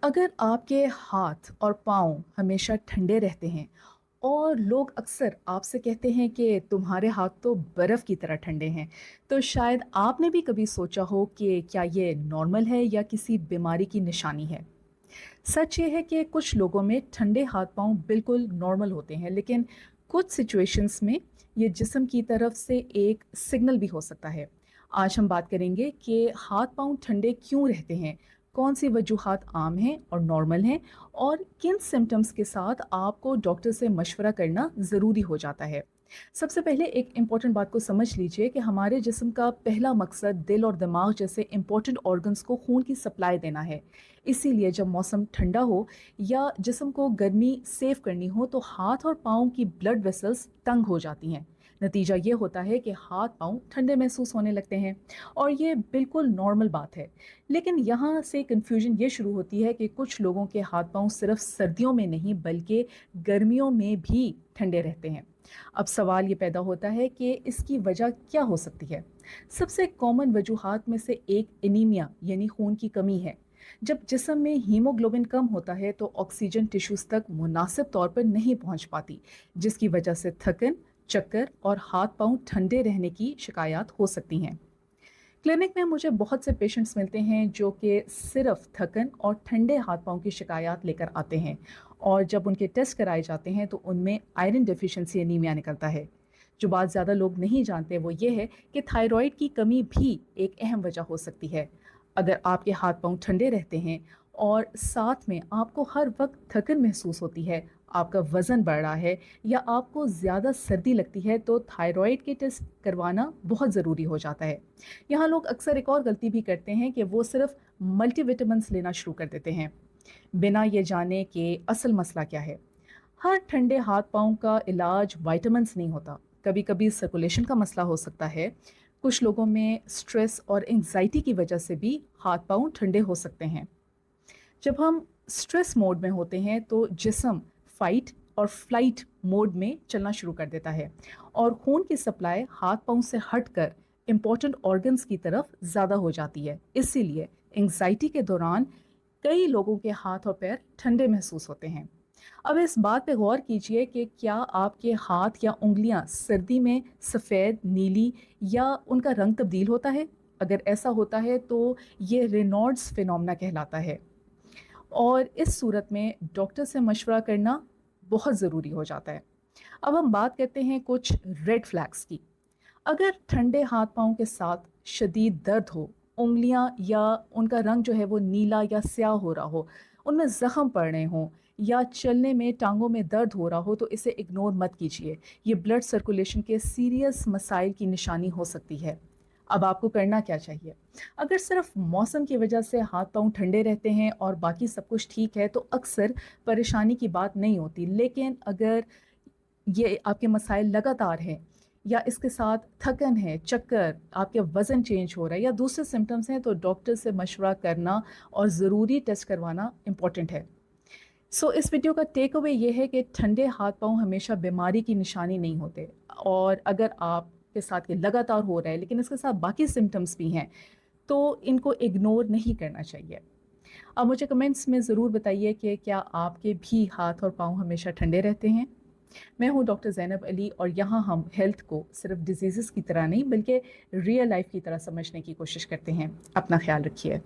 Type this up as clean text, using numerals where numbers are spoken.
अगर आपके हाथ और पाँव हमेशा ठंडे रहते हैं और लोग अक्सर आपसे कहते हैं कि तुम्हारे हाथ तो बर्फ़ की तरह ठंडे हैं, तो शायद आपने भी कभी सोचा हो कि क्या ये नॉर्मल है या किसी बीमारी की निशानी है। सच ये है कि कुछ लोगों में ठंडे हाथ-पाँव बिल्कुल नॉर्मल होते हैं, लेकिन कुछ सिचुएशंस में ये जिस्म की तरफ से एक सिग्नल भी हो सकता है। आज हम बात करेंगे कि हाथ-पाँव ठंडे क्यों रहते हैं, कौन-सी वजूहात आम हैं और नॉर्मल हैं और किन सिम्पटम्स के साथ आपको डॉक्टर से मशवरा करना ज़रूरी हो जाता है। सबसे पहले एक इम्पॉर्टेंट बात को समझ लीजिए कि हमारे जिस्म का पहला मकसद दिल और दिमाग जैसे इम्पॉर्टेंट ऑर्गन्स को खून की सप्लाई देना है। इसीलिए जब मौसम ठंडा हो या जिस्म को गर्मी सेव करनी हो तो हाथ और पाँव की ब्लड वेसल्स तंग हो जाती हैं। नतीजा ये होता है कि हाथ पाँव ठंडे महसूस होने लगते हैं और ये बिल्कुल नॉर्मल बात है। लेकिन यहाँ से कन्फ्यूजन ये शुरू होती है कि कुछ लोगों के हाथ पाँव सिर्फ सर्दियों में नहीं बल्कि गर्मियों में भी ठंडे रहते हैं। अब सवाल ये पैदा होता है कि इसकी वजह क्या हो सकती है। सबसे कॉमन वजूहात में से एक एनीमिया यानी खून की कमी है। जब जिस्म में हीमोग्लोबिन कम होता है तो ऑक्सीजन टिश्यूज तक मुनासिब तौर पर नहीं पहुंच पाती, जिसकी वजह से थकन, चक्कर और हाथ पांव ठंडे रहने की शिकायत हो सकती हैं। क्लिनिक में मुझे बहुत से पेशेंट्स मिलते हैं जो कि सिर्फ थकन और ठंडे हाथ पांव की शिकायत लेकर आते हैं, और जब उनके टेस्ट कराए जाते हैं तो उनमें आयरन डेफिशिएंसी एनीमिया निकलता है। जो बात ज़्यादा लोग नहीं जानते वो ये है कि थायराइड की कमी भी एक अहम वजह हो सकती है। अगर आपके हाथ पांव ठंडे रहते हैं और साथ में आपको हर वक्त थकन महसूस होती है, आपका वज़न बढ़ रहा है या आपको ज़्यादा सर्दी लगती है तो थायराइड के टेस्ट करवाना बहुत ज़रूरी हो जाता है। यहाँ लोग अक्सर एक और गलती भी करते हैं कि वो सिर्फ मल्टीविटामिन्स लेना शुरू कर देते हैं, बिना ये जाने कि असल मसला क्या है। हर ठंडे हाथ पाँव का इलाज विटामिन्स नहीं होता, कभी कभी सर्कुलेशन का मसला हो सकता है। कुछ लोगों में स्ट्रेस और एंग्जाइटी की वजह से भी हाथ पाँव ठंडे हो सकते हैं। जब हम स्ट्रेस मोड में होते हैं तो जिस्म फाइट और फ्लाइट मोड में चलना शुरू कर देता है और खून की सप्लाई हाथ पांव से हटकर इम्पॉर्टेंट ऑर्गन्स की तरफ ज़्यादा हो जाती है। इसीलिए एंग्जाइटी के दौरान कई लोगों के हाथ और पैर ठंडे महसूस होते हैं। अब इस बात पे गौर कीजिए कि क्या आपके हाथ या उंगलियां सर्दी में सफ़ेद, नीली या उनका रंग तब्दील होता है। अगर ऐसा होता है तो ये रेनॉल्ड्स फिनोमेना कहलाता है और इस सूरत में डॉक्टर से मशवरा करना बहुत ज़रूरी हो जाता है। अब हम बात करते हैं कुछ रेड फ्लैग्स की। अगर ठंडे हाथ पाँव के साथ शदीद दर्द हो, उंगलियां या उनका रंग जो है वो नीला या स्याह हो रहा हो, उनमें ज़ख्म पड़ रहे हों या चलने में टांगों में दर्द हो रहा हो तो इसे इग्नोर मत कीजिए। ये ब्लड सर्कुलेशन के सीरियस मसाइल की निशानी हो सकती है। अब आपको करना क्या चाहिए? अगर सिर्फ मौसम की वजह से हाथ पाँव ठंडे रहते हैं और बाकी सब कुछ ठीक है तो अक्सर परेशानी की बात नहीं होती। लेकिन अगर ये आपके मसाइल लगातार हैं या इसके साथ थकन है, चक्कर, आपके वज़न चेंज हो रहा है या दूसरे सिम्पटम्स हैं तो डॉक्टर से मशवरा करना और ज़रूरी टेस्ट करवाना इम्पॉर्टेंट है। इस वीडियो का टेक अवे ये है कि ठंडे हाथ पाँव हमेशा बीमारी की निशानी नहीं होते, और अगर आपके साथ ये लगातार हो रहा है लेकिन इसके साथ बाकी सिम्टम्स भी हैं तो इनको इग्नोर नहीं करना चाहिए। अब मुझे कमेंट्स में ज़रूर बताइए कि क्या आपके भी हाथ और पाँव हमेशा ठंडे रहते हैं। मैं हूँ डॉक्टर ज़ैनब अली और यहाँ हम हेल्थ को सिर्फ डिजीज़ की तरह नहीं बल्कि रियल लाइफ की तरह समझने की कोशिश करते हैं। अपना ख्याल रखिए।